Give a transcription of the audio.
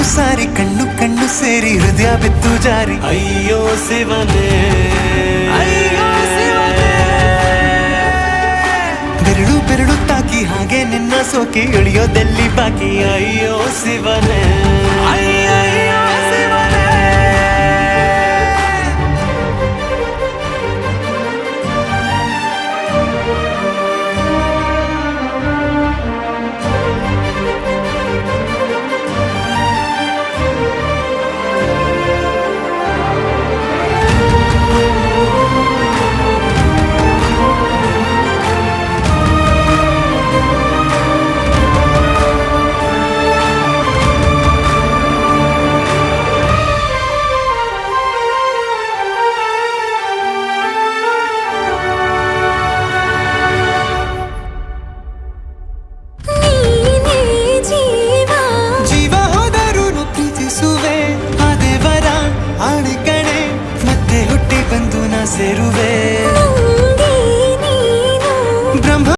ಸಾರಿ ಕಣ್ಣು ಕಣ್ಣು ಸೇರಿ ಹೃದಯ ಬಿತ್ತು ಜಾರಿ ಅಯ್ಯೋ ಶಿವನೇ ಬೆರಳು ಬೆರಳು ತಾಕಿ ಹಾಗೆ ನಿನ್ನ ಸೋಕಿ ಇಳಿಯೋದೆಲ್ಲಿ ಬಾಕಿ ಅಯ್ಯೋ ಶಿವನೇ